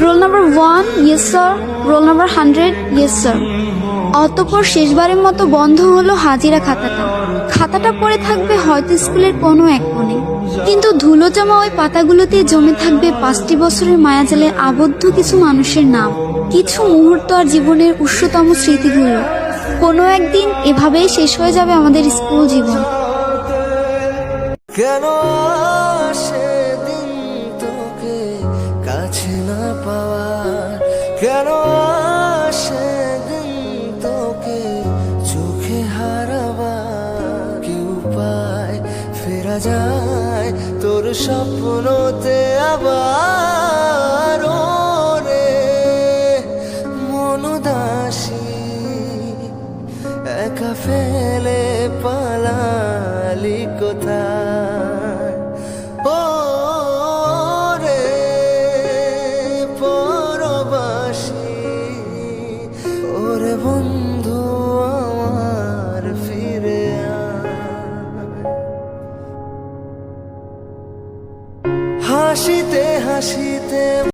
Roll number 1, yes sir. Roll number 100, yes sir. অতঃপর শেষবারের মতো বন্ধ হলো হাজিরা খাতাটা পড়ে থাকবে হয়তো স্কুলের কোনো এক কোণে, কিন্তু ধুলো জমা ওই পাতাগুলোতে জমে থাকবে 5টি বছরের মায়াজালে আবদ্ধ কিছু মানুষের নাম, কিছু মুহূর্ত আর জীবনের উষ্ণতম স্মৃতিগুলো। কোনো একদিন এভাবেই শেষ হয়ে যাবে আমাদের স্কুল জীবন। কেন সেদিন তোকে কাছে না পাওয়ার, কেন সেদিন তোকে চোখে হারাবার, কি উপায় ফেরা যায় তোর স্বপ্নতে আবার? ওরে মনদাসী একা ফেলে পালালি কোথায়? ও রে পরবাসী, ওরে বন্ধু আমার ফিরে আয়। হাসিতে হাসিতে